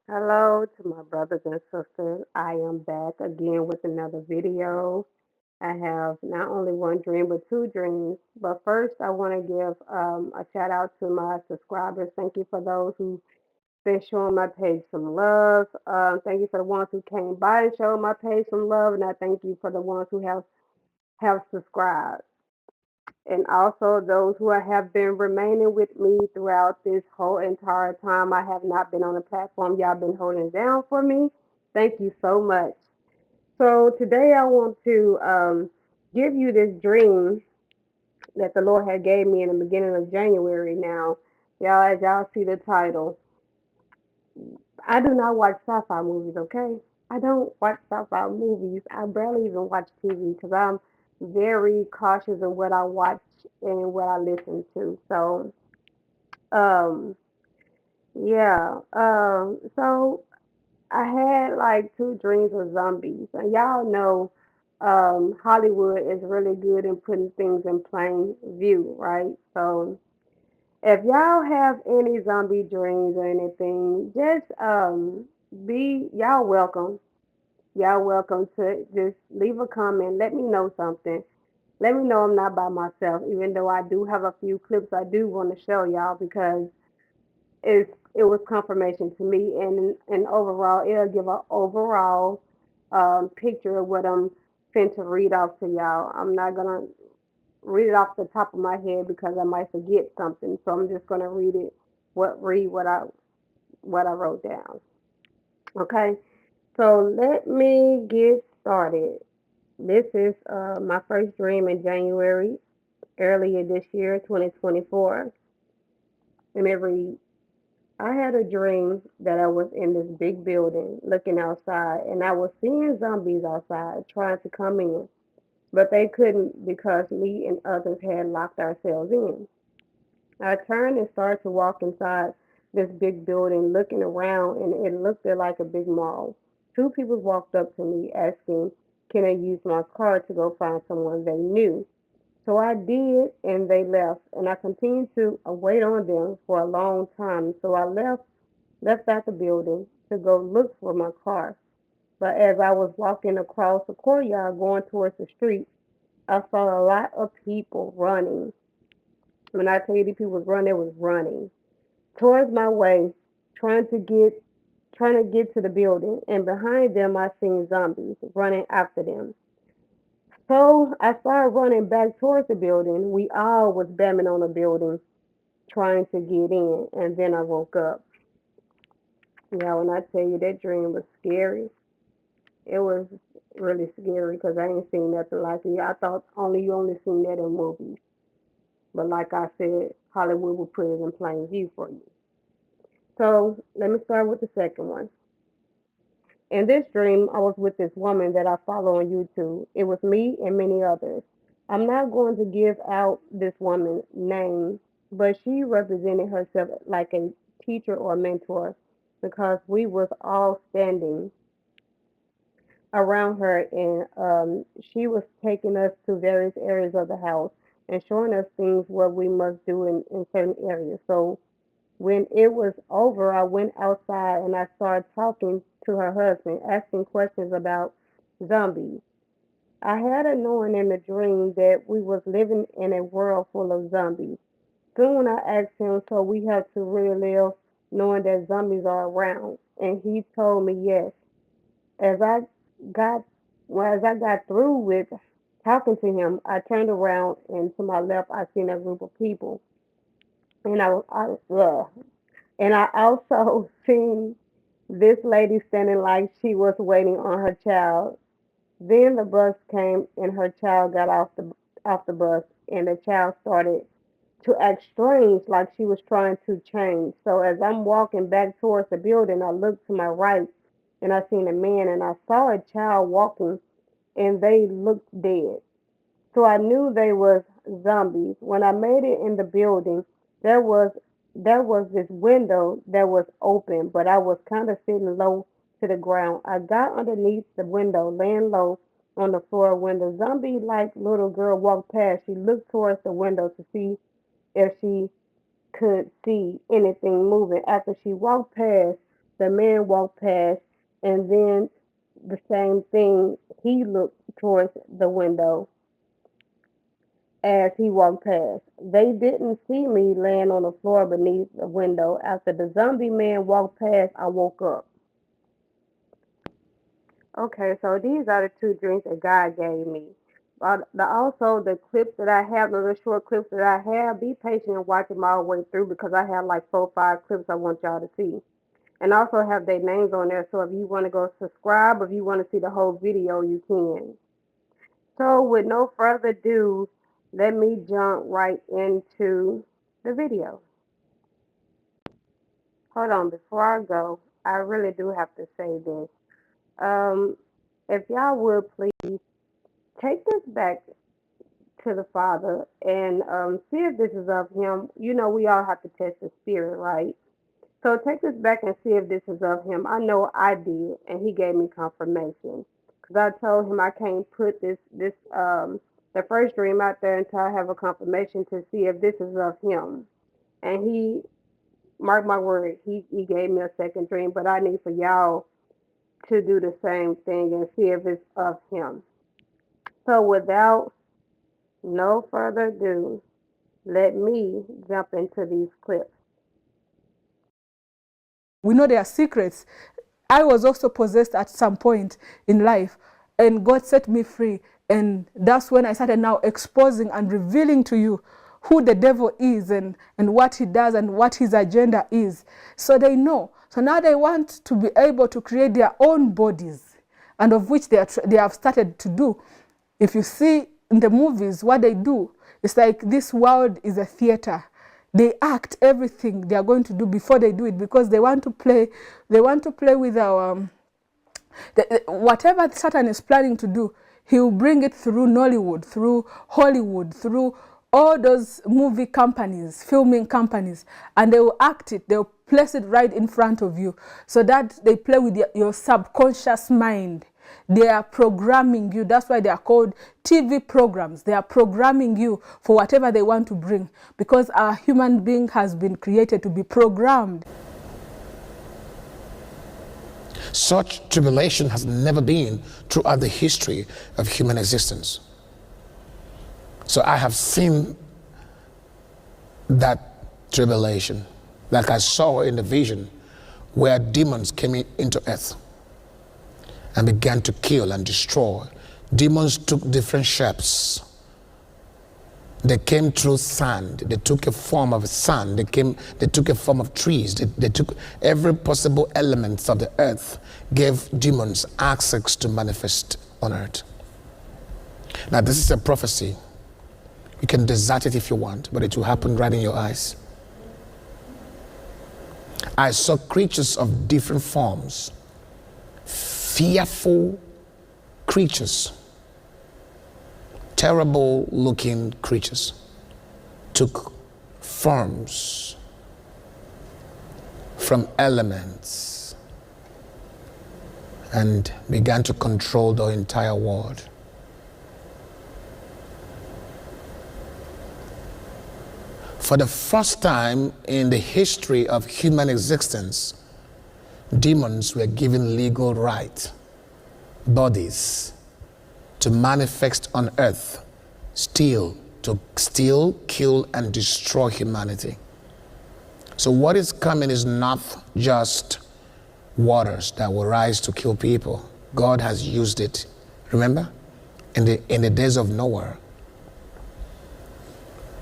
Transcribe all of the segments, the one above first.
Hello to my brothers and sisters. I am back again with another video. I have not only one dream but two dreams. But first, I want to give a shout out to my subscribers. Thank you for those who been showing my page some love. Thank you for the ones who came by and showed my page some love, and I thank you for the ones who have subscribed. And also those who have been remaining with me throughout this whole entire time I have not been on the platform. Y'all been holding it down for me. Thank you so much. So today I want to give you this dream that the Lord had gave me in the beginning of January. Now, y'all, as y'all see the title, I do not watch sci-fi movies. Okay, I don't watch sci-fi movies. I barely even watch TV because I'm very cautious of what I watch and what I listen to. So Um, yeah. So I had like two dreams of zombies, and y'all know, Hollywood is really good in putting things in plain view, right? So if y'all have any zombie dreams or anything, just be y'all welcome. Y'all welcome to just leave a comment. Let me know something. Let me know I'm not by myself, even though I do have a few clips I do want to show y'all because it was confirmation to me, and overall it'll give an overall picture of what I'm fin to read off to y'all. I'm not gonna read it off the top of my head because I might forget something, so I'm just gonna read what I wrote down. Okay, so let me get started. This is my first dream in January earlier this year, 2024. Let me read. I had a dream that I was in this big building looking outside, and I was seeing zombies outside trying to come in, but they couldn't because me and others had locked ourselves in. I turned and started to walk inside this big building, looking around, and it looked like a big mall. Two people walked up to me asking, can I use my car to go find someone they knew? So I did, and they left, and I continued to wait on them for a long time. So I left out the building to go look for my car. But as I was walking across the courtyard going towards the street, I saw a lot of people running. When I tell you these people was running, they was running towards my way, trying to get trying to get to the building. And behind them, I seen zombies running after them. So I started running back towards the building. We all was bamming on the building, trying to get in. And then I woke up. Yeah, when I tell you that dream was scary, it was really scary because I ain't seen nothing like it. I thought you only seen that in movies, but like I said, Hollywood will put it in plain view for you. So let me start with the second one. In this dream, I was with this woman that I follow on YouTube. It was me and many others. I'm not going to give out this woman's name, but she represented herself like a teacher or mentor because we was all standing around her, and she was taking us to various areas of the house and showing us things what we must do in certain areas. So when it was over, I went outside and I started talking to her husband, asking questions about zombies. I had a knowing in the dream that we was living in a world full of zombies. Soon I asked him, so we have to really live knowing that zombies are around, and he told me yes. As I got as I got through with talking to him, I turned around and to my left I seen a group of people, and and I also seen this lady standing like she was waiting on her child. Then the bus came and her child got off the bus, and the child started to act strange, like she was trying to change. So as I'm walking back towards the building, I looked to my right and I seen a man, and I saw a child walking, and they looked dead. So I knew they was zombies. When I made it in the building, there was there was this window that was open, but I was kind of sitting low to the ground. I got underneath the window, laying low on the floor when the zombie like little girl walked past. She looked towards the window to see if she could see anything moving. After she walked past, the man walked past, and then the same thing, he looked towards the window as he walked past. They didn't see me laying on the floor beneath the window. After the zombie man walked past, I woke up. Okay, so these are the two dreams that God gave me. Also, the clips that I have, the little short clips that I have, be patient and watch them all the way through because I have like 4 or 5 clips I want y'all to see. And also have their names on there, so if you want to go subscribe, if you want to see the whole video, you can. So with no further ado, let me jump right into the video. Hold on, before I go, I really do have to say this. If y'all would please take this back to the Father and see if this is of Him. You know, we all have to test the spirit, right? So take this back and see if this is of Him. I know I did, and He gave me confirmation because I told Him I can't put the first dream out there until I have a confirmation to see if this is of Him. And He, mark my word, He gave me a second dream, but I need for y'all to do the same thing and see if it's of Him. So without no further ado, let me jump into these clips. We know there are secrets. I was also possessed at some point in life, and God set me free. And that's when I started now exposing and revealing to you who the devil is and what he does and what his agenda is. So they know. So now they want to be able to create their own bodies, and of which they have started to do. If you see in the movies what they do, it's like this world is a theater. They act everything they are going to do before they do it because they want to play. They want to play with our whatever Satan is planning to do. He will bring it through Nollywood, through Hollywood, through all those movie companies, filming companies, and they will act it. They will place it right in front of you, so that they play with your subconscious mind. They are programming you. That's why they are called TV programs. They are programming you for whatever they want to bring, because a human being has been created to be programmed. Such tribulation has never been throughout the history of human existence. So I have seen that tribulation, like I saw in the vision, where demons came into earth and began to kill and destroy. Demons took different shapes. They came through sand. They took a form of sand. They took a form of trees. They took every possible element of the earth, gave demons access to manifest on earth. Now this is a prophecy. You can desert it if you want, but it will happen right in your eyes. I saw creatures of different forms, fearful creatures, terrible looking creatures, took forms from elements and began to control the entire world. For the first time in the history of human existence, demons were given legal right, bodies, to manifest on earth, to steal, kill, and destroy humanity. So what is coming is not just waters that will rise to kill people. God has used it. Remember, in the days of Noah,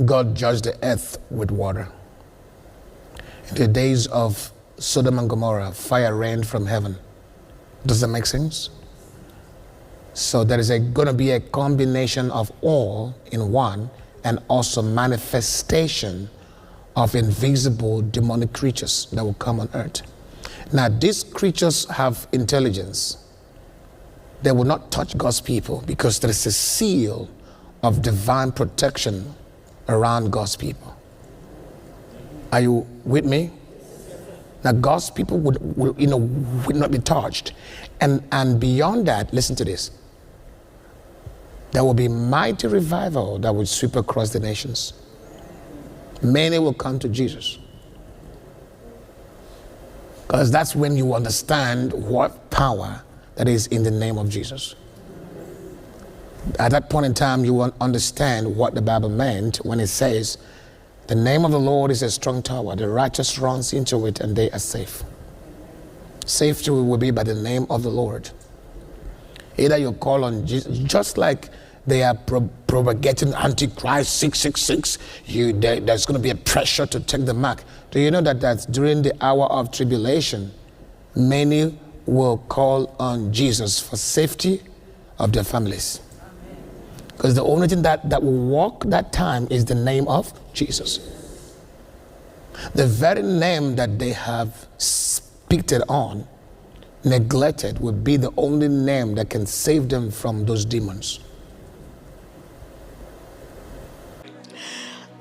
God judged the earth with water. In the days of Sodom and Gomorrah, fire rained from heaven. Does that make sense? So there is going to be a combination of all in one, and also manifestation of invisible demonic creatures that will come on earth. Now these creatures have intelligence. They will not touch God's people because there is a seal of divine protection around God's people. Are you with me? Now God's people would not be touched. And beyond that, listen to this. There will be mighty revival that will sweep across the nations. Many will come to Jesus. Because that's when you understand what power that is in the name of Jesus. At that point in time, you will understand what the Bible meant when it says, the name of the Lord is a strong tower. The righteous runs into it and they are safe. Safety will be by the name of the Lord. Either you call on Jesus, just like they are propagating Antichrist 666, there's going to be a pressure to take the mark. Do you know that during the hour of tribulation, many will call on Jesus for safety of their families? Because the only thing that will walk that time is the name of Jesus. The very name that they have picked it on, neglected, would be the only name that can save them from those demons.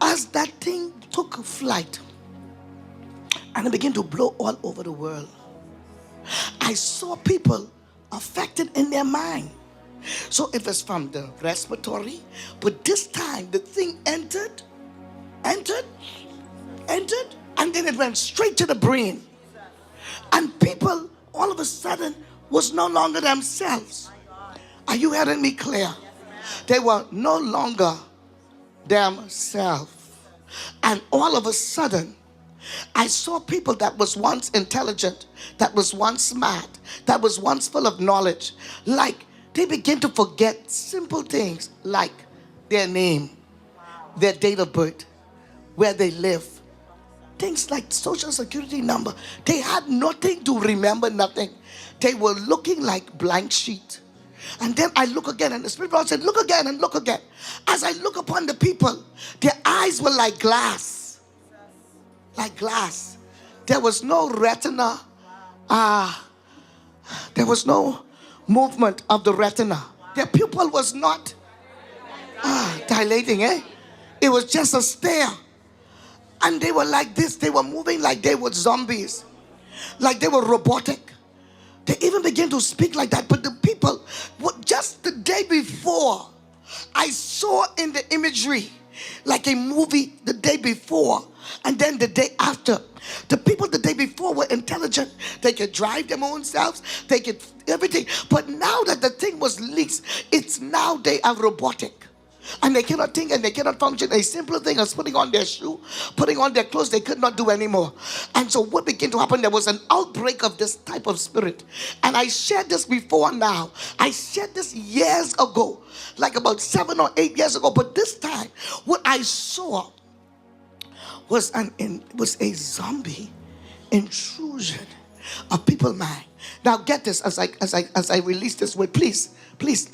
As that thing took flight and it began to blow all over the world, I saw people affected in their mind. So it was from the respiratory, but this time the thing entered, and then it went straight to the brain. And people all of a sudden was no longer themselves. Are you hearing me clear? They were no longer themselves. And all of a sudden, I saw people that was once intelligent, that was once smart, that was once full of knowledge, like they begin to forget simple things like their name, their date of birth, where they live, things like social security number. They had nothing to remember, nothing. They were looking like blank sheet. And then I look again, and the Spirit of God said, look again and look again. As I look upon the people, their eyes were like glass. Like glass. There was no retina. There was no movement of the retina. Their pupil was not dilating, It was just a stare. And they were like this. They were moving like they were zombies. Like they were robotic. They even began to speak like that. But the people, just the day before, I saw in the imagery like a movie the day before and then the day after. The people the day before were intelligent. They could drive their own selves. They could everything. But now that the thing was leased, it's now they are robotic. And they cannot think and they cannot function. A simple thing as putting on their shoe, putting on their clothes, they could not do anymore. And so what began to happen, there was an outbreak of this type of spirit. And I shared this before now. I shared this years ago, like about 7 or 8 years ago. But this time, what I saw was a zombie intrusion of people's mind. Now get this as I release this word. Please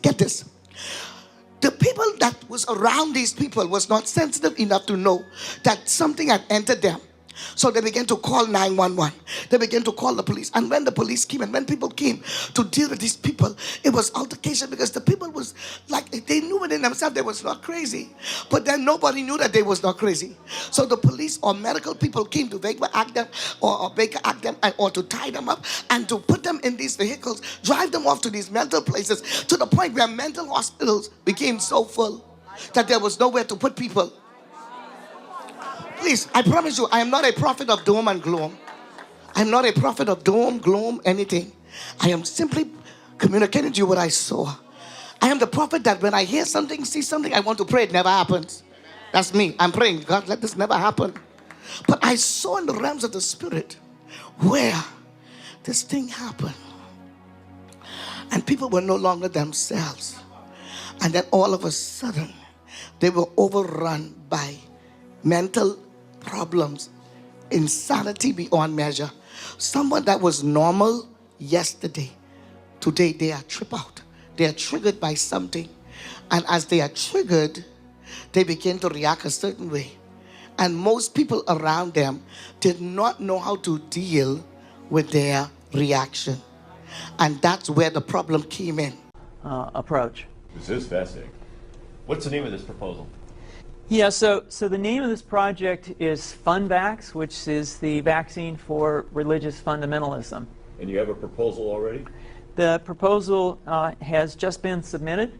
get this. The people that was around these people was not sensitive enough to know that something had entered them. So they began to call 911. They began to call the police. And when the police came and when people came to deal with these people, it was altercation because the people was like, they knew within themselves they was not crazy. But then nobody knew that they was not crazy. So the police or medical people came to act them or Baker act them or to tie them up and to put them in these vehicles, drive them off to these mental places to the point where mental hospitals became so full that there was nowhere to put people. Please, I promise you, I am not a prophet of doom and gloom. I'm not a prophet of doom, gloom, anything. I am simply communicating to you what I saw. I am the prophet that when I hear something, see something, I want to pray, it never happens. That's me. I'm praying, God, let this never happen. But I saw in the realms of the spirit where this thing happened. And people were no longer themselves. And then all of a sudden, they were overrun by mental problems, insanity beyond measure. Someone that was normal yesterday, today they are tripped out. They are triggered by something. And as they are triggered, they begin to react a certain way. And most people around them did not know how to deal with their reaction. And that's where the problem came in. Approach. This is fascinating. What's the name of this proposal? Yeah, so the name of this project is FunVax, which is the vaccine for religious fundamentalism. And you have a proposal already? The proposal has just been submitted,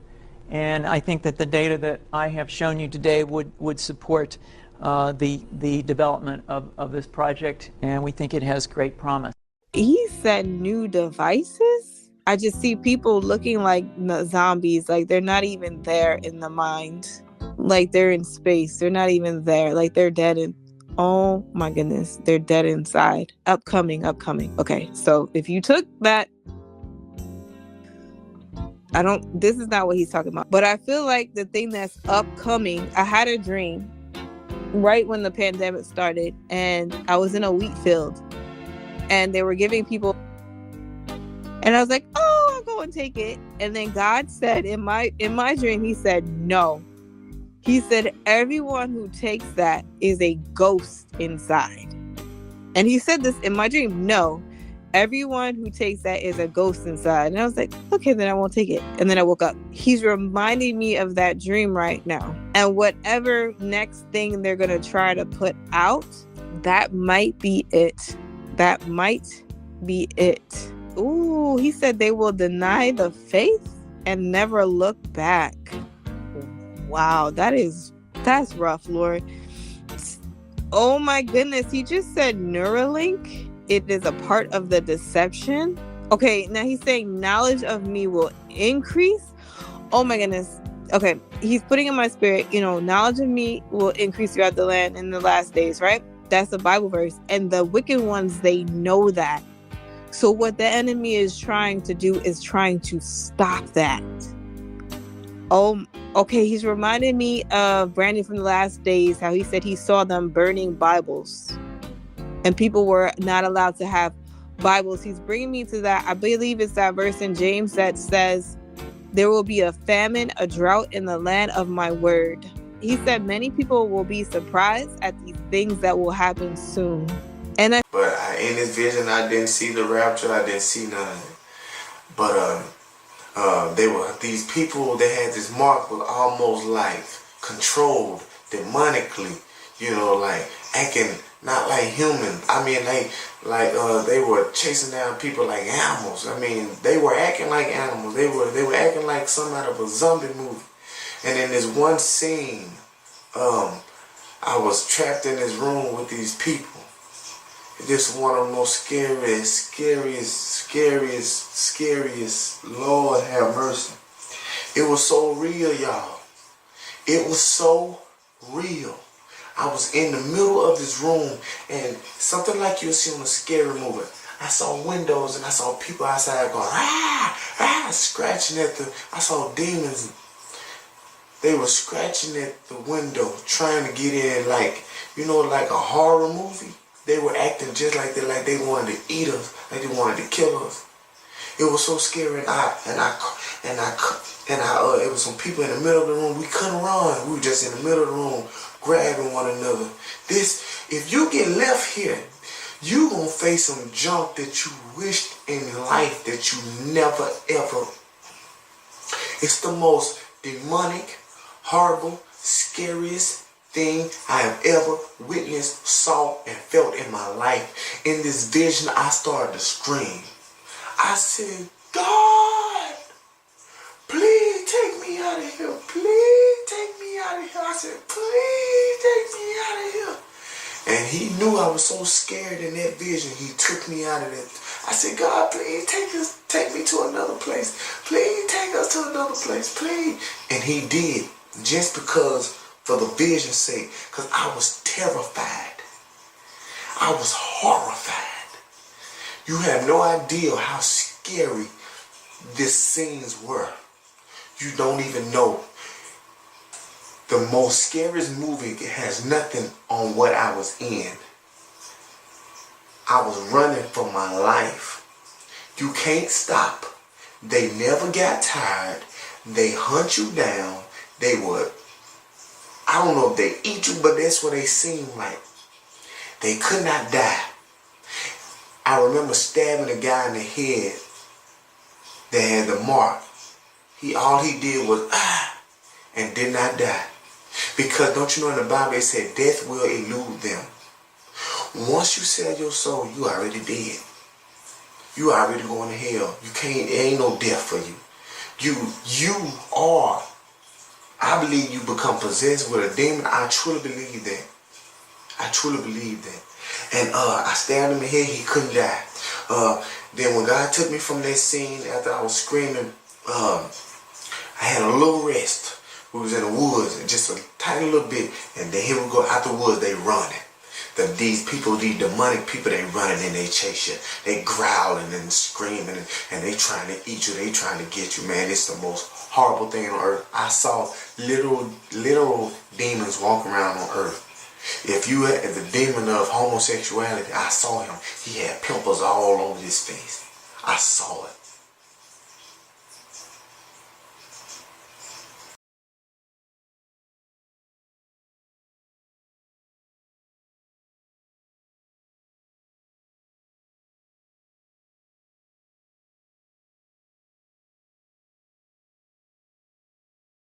and I think that the data that I have shown you today would support the development of this project, and we think it has great promise. he said new devices. I just see people looking like zombies, like they're not even there in the mind, like they're in space, they're not even there, like they're dead in, oh my goodness, they're dead inside. Upcoming. Okay, so if you took that, this is not what he's talking about, but I feel like the thing that's upcoming, I had a dream right when the pandemic started, and I was in a wheat field, and they were giving people, and I was like, oh, I'll go and take it. And then God said in my dream, he said, no. He said, everyone who takes that is a ghost inside. And he said this in my dream, no, everyone who takes that is a ghost inside. And I was like, okay, then I won't take it. And then I woke up. He's reminding me of that dream right now. And whatever next thing they're going to try to put out, that might be it. That might be it. Ooh, he said they will deny the faith and never look back. Wow, that's rough, Lord. Oh my goodness, he just said Neuralink. It is a part of the deception. Okay, now he's saying knowledge of me will increase. Oh my goodness. Okay, he's putting in my spirit, knowledge of me will increase throughout the land in the last days, right? That's a Bible verse. And the wicked ones, they know that. So what the enemy is trying to do is trying to stop that. Oh, okay. He's reminded me of Brandon from the last days, how he said he saw them burning Bibles and people were not allowed to have Bibles. He's bringing me to that. I believe it's that verse in James that says, there will be a famine, a drought in the land of my word. He said many people will be surprised at these things that will happen soon. But in this vision, I didn't see the rapture. I didn't see none. But they were these people. They had this mark was almost like controlled demonically. Like acting not like human. I mean, they were chasing down people like animals. I mean, they were acting like animals. They were acting like some out of a zombie movie. And in this one scene, I was trapped in this room with these people. This one of the most scariest, Lord have mercy. It was so real, y'all. It was so real. I was in the middle of this room, and something like you'll see on a scary movie. I saw windows, and I saw people outside going, scratching at I saw demons. They were scratching at the window, trying to get in, like a horror movie. They were acting just like that, like they wanted to eat us, like they wanted to kill us. It was so scary, and it was some people in the middle of the room. We couldn't run. We were just in the middle of the room, grabbing one another. If you get left here, you gonna face some junk that you wished in life that you never ever. It's the most demonic, horrible, scariest thing I have ever witnessed, saw, and felt in my life. In this vision, I started to scream. I said, God, please take me out of here. Please take me out of here. I said, please take me out of here. And he knew I was so scared in that vision. He took me out of that. I said, God, please take me to another place. Please take us to another place, please. And he did, just because, for the vision's sake, because I was terrified. I was horrified. You have no idea how scary these scenes were. You don't even know. The most scariest movie has nothing on what I was in. I was running for my life. You can't stop. They never got tired. They hunt you down. They would, I don't know if they eat you, but that's what they seem like. They could not die. I remember stabbing a guy in the head that had the mark. All he did was, and did not die. Because don't you know in the Bible it said death will elude them. Once you sell your soul, you already dead. You already going to hell. There ain't no death for you. You are, I believe you become possessed with a demon. I truly believe that. I truly believe that. And I stabbed him in the head, he couldn't die. Then when God took me from that scene after I was screaming, I had a little rest. We was in the woods, just a tiny little bit, and then here we go out the woods. They running. These people, these demonic people, they running and they chase you. They growling and screaming and they trying to eat you. They trying to get you, man. It's the most horrible thing on earth. I saw literal demons walking around on earth. If you had the demon of homosexuality, I saw him. He had pimples all over his face. I saw it.